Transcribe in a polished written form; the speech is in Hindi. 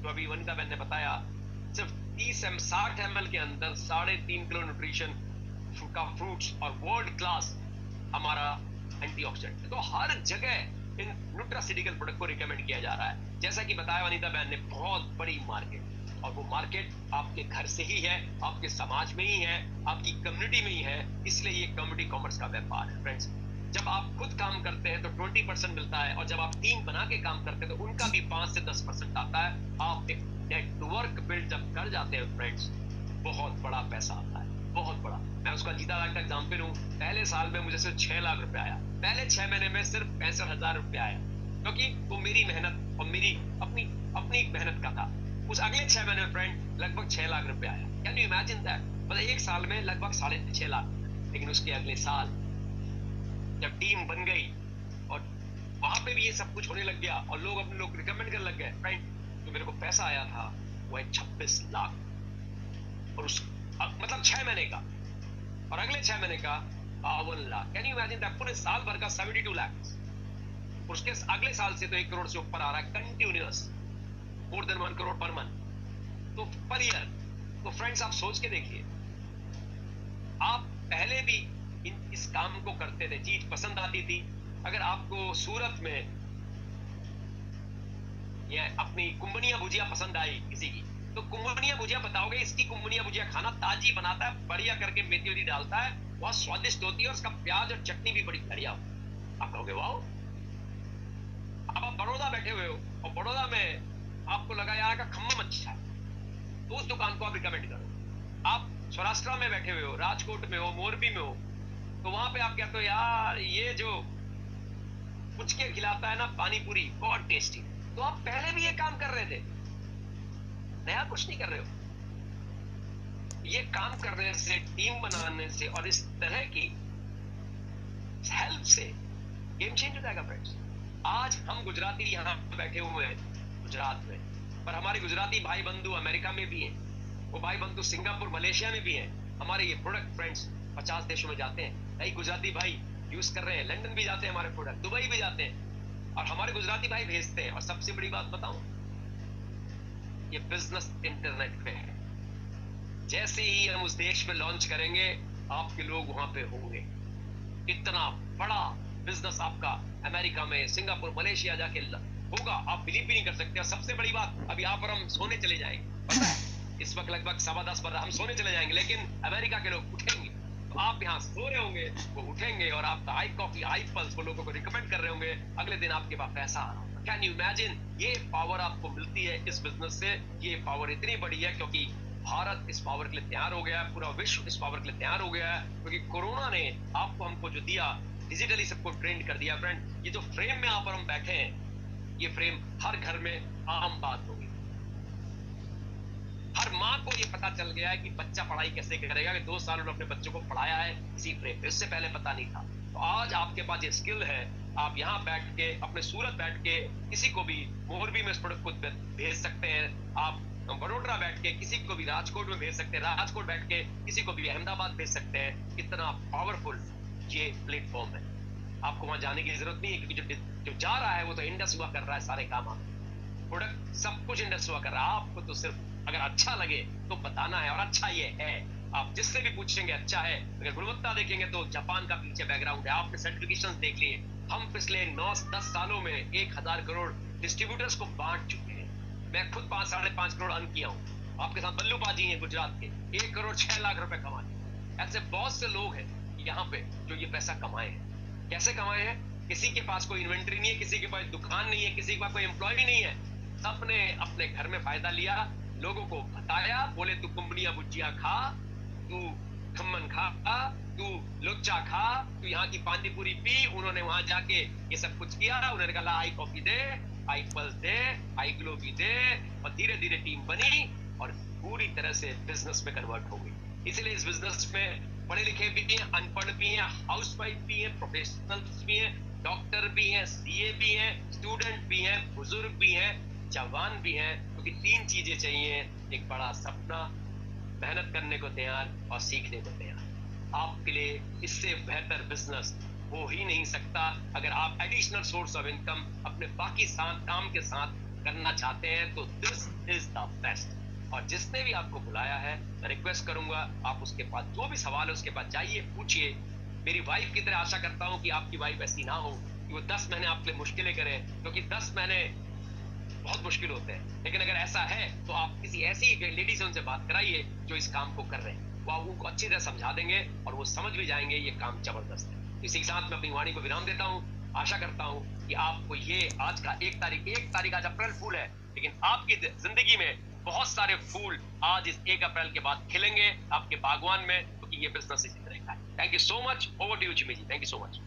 जो अभी वनिता बहन ने बताया, सिर्फ 60 ml के अंदर 3.5 किलो न्यूट्रिशन का फ्रूट्स और वर्ल्ड क्लास हमारा एंटीऑक्सीडेंट है। तो हर जगह इन न्यूट्रास्यूटिकल प्रोडक्ट को रिकमेंड किया जा रहा है। जैसा कि बताया वनिता बहन ने, बहुत बड़ी मार्केट, और वो मार्केट आपके घर से ही है, आपके समाज में ही है, आपकी कम्युनिटी में ही है। इसलिए ये कम्युनिटी कॉमर्स का व्यापार है फ्रेंड्स। जब आप खुद काम करते हैं तो 20% मिलता है, और जब आप टीम बना के काम करते हैं तो उनका भी 5 से 10% आता है। आप एक नेटवर्क बिल्ड जब कर जाते हैं फ्रेंड्स, बहुत बड़ा पैसा आता है, बहुत बड़ा। मैं उसका जीता लाख का एग्जाम्पल हूँ। पहले साल में मुझे सिर्फ 6 लाख रुपए आया, पहले 6 महीने में सिर्फ 65,000 रुपए आया, क्योंकि वो मेरी मेहनत और मेरी अपनी मेहनत का था। उस अगले 6 महीने में फ्रेंड लगभग 6 लाख रुपए आया। Can you imagine that? मतलब एक साल में लगभग 6.5 लाख। लेकिन उसके अगले साल जब टीम बन गई और वहां पे भी ये सब कुछ होने लग गया और लोग अपने लोग रिकमेंड करने लग गए फ्रेंड, तो मेरे को पैसा आया था वो है 26 लाख। और उस मतलब 6 महीने का, और अगले 6 महीने का 52 lakh. Can you imagine that? पूरे साल भर का 72 लाख। उसके अगले साल से तो 1 करोड़ से ऊपर आ रहा है continuous, more than 1 crore per month, तो पर ईयर। तो फ्रेंड्स आप सोच के देखिए, आप पहले भी इस काम को करते थे, चीज पसंद आती थी। अगर आपको सूरत में ये अपनी कुंबनिया भुजिया पसंद आई किसी की, तो कुंबनिया भुजिया बताओगे, इसकी कुंबनिया भुजिया खाना, ताजी बनाता है, बढ़िया करके मेथी वेथी डालता है, बहुत स्वादिष्ट होती है, और उसका प्याज और चटनी भी बड़ी बढ़िया। आप कहोगे वाह। अब आप बड़ौदा बैठे हुए हो और बड़ौदा में आपको लगा यार का खम्मम अच्छा है, तो उस दुकान को आप रिकमेंड करो। आप सौराष्ट्र में बैठे हुए हो, राजकोट में हो, मोरबी में हो, तो वहां पे आप कहते हो यार ये जो कुछ के खिलाता है ना पानी पूरी, बहुत टेस्टी। तो आप पहले भी ये काम कर रहे थे, नया कुछ नहीं कर रहे हो। ये काम करने से, टीम बनाने से और इस तरह की हेल्प से गेम चेंज हो जाएगा फ्रेंड्स। आज हम गुजराती यहाँ बैठे हुए हैं गुजरात में, पर हमारे गुजराती भाई बंधु अमेरिका में भी हैं, वो भाई बंधु सिंगापुर मलेशिया में भी हैं। हमारे ये प्रोडक्ट फ्रेंड्स 50 देशों में जाते हैं, कई गुजराती भाई यूज कर रहे हैं, लंदन भी जाते हैं हमारे प्रोडक्ट, दुबई भी जाते हैं, और हमारे गुजराती भाई भेजते हैं। और सबसे बड़ी बात बताऊं, ये बिजनेस इंटरनेट पे है। जैसे ही हम उस देश में लॉन्च करेंगे, आपके लोग वहां पे होंगे। इतना बड़ा बिजनेस आपका अमेरिका में, सिंगापुर, मलेशिया जाके होगा, आप बिलीव भी नहीं कर सकते। और सबसे बड़ी बात, अब यहाँ पर हम सोने चले जाएंगे, पता है इस वक्त लगभग 10:15 पर हम सोने चले जाएंगे, लेकिन अमेरिका के लोग उठेंगे। तो आप यहाँ सो रहे होंगे, वो उठेंगे और आपका आई कॉफी, आई पल्स वो लोगों को रिकमेंड कर रहे होंगे, अगले दिन आपके पास पैसा आ रहा होगा। Can you imagine? ये पावर आपको मिलती है इस बिजनेस से। ये पावर इतनी बड़ी है क्योंकि भारत इस पावर के लिए तैयार हो गया है, पूरा विश्व इस पावर के लिए तैयार हो गया है, क्योंकि कोरोना ने आपको हमको जो दिया, डिजिटली सबको ट्रेंड कर दिया फ्रेंड। ये जो फ्रेम में यहाँ पर हम बैठे हैं, ये फ्रेम हर घर में आम बात होगी। हर माँ को ये पता चल गया है कि बच्चा पढ़ाई कैसे करेगा, कि 2 साल उन्होंने अपने बच्चों को पढ़ाया है इसी फ्रेम पे, इससे पहले पता नहीं था। तो आज आपके पास ये स्किल है, आप यहाँ बैठ के, अपने सूरत बैठ के किसी को भी मोरबी में इस प्रोडक्ट को भेज सकते हैं, आप वडोदरा बैठ के किसी को भी राजकोट में भेज सकते हैं, राजकोट बैठ के किसी को भी अहमदाबाद भेज सकते हैं। इतना पावरफुल ये प्लेटफॉर्म है, आपको वहां जाने की जरूरत नहीं है, क्योंकि जो जा रहा है वो तो इंडस हुआ कर रहा है सारे काम। आप प्रोडक्ट सब कुछ इंडस हुआ कर रहा है, आपको तो सिर्फ अगर अच्छा लगे तो बताना है, और अच्छा ये है। आप जिससे भी पूछेंगे अच्छा है। अगर गुणवत्ता देखेंगे तो जापान का पीछे बैकग्राउंड है, आपने सर्टिफिकेशंस देख लिए। हम पिछले 9-10 सालों में 1000 करोड़ डिस्ट्रीब्यूटर्स को बांट चुके हैं। मैं खुद 5-5.5 करोड़ अर्न किया हूँ। आपके साथ बल्लू पाजी हैं गुजरात के, 1 करोड़ 6 लाख रुपए कमाए। ऐसे बहुत से लोग हैं यहाँ पे जो ये पैसा कमाए हैं। कैसे कमाए हैं? किसी के पास कोई इन्वेंट्री नहीं है, किसी के पास दुकान नहीं है, किसी के पास कोई एम्प्लॉय नहीं है, सबने अपने घर में फायदा लिया, लोगों को बताया, बोले तू कुंबनिया भुजिया खा, तू खम्मन खा, तू लुच्चा खा, तू यहाँ की पानी पूरी पी। उन्होंने वहां जाके ये सब कुछ किया, उन्होंने कहा आई कॉफी दे, आई पल्स दे, आई ग्लो भी दे, और धीरे धीरे टीम बनी और पूरी तरह से बिजनेस में कन्वर्ट हो गई। इसलिए इस बिजनेस में पढ़े लिखे भी हैं, अनपढ़ भी हैं, हाउसवाइफ भी हैं, प्रोफेशनल्स भी हैं, डॉक्टर भी हैं, सीए भी हैं, स्टूडेंट भी हैं, बुजुर्ग भी हैं, जवान भी हैं, क्योंकि 3 चीजें चाहिए, एक बड़ा सपना, मेहनत करने को तैयार और सीखने को तैयार। आपके लिए इससे बेहतर बिजनेस हो ही नहीं सकता। अगर आप एडिशनल सोर्स ऑफ इनकम अपने बाकी काम के साथ करना चाहते हैं तो दिस इज और जिसने भी आपको बुलाया है, मैं रिक्वेस्ट करूंगा आप उसके पास जो भी सवाल है उसके पास जाइए, पूछिए। मेरी वाइफ की तरह आशा करता हूं कि आपकी वाइफ ऐसी ना हो कि वो 10 महीने आपके लिए मुश्किलें करे, क्योंकि 10 महीने बहुत मुश्किल होते हैं। लेकिन अगर ऐसा है तो आप किसी ऐसी लेडी से उनसे बात कराइए जो इस काम को कर रहे हैं, वो उनको अच्छी तरह समझा देंगे और वो समझ भी जाएंगे ये काम जबरदस्त है। इसी के साथ मैं अपनी वाणी को विराम देता हूं। आशा करता हूं कि आपको ये आज का 1 तारीख आज अप्रैल फूल है, लेकिन आपकी जिंदगी में बहुत सारे फूल आज इस 1 अप्रैल के बाद खिलेंगे आपके बागवान में, क्योंकि ये बिजनेस इसी तरह का है। Thank you so much. Over to you Jimmy ji. Thank you so much.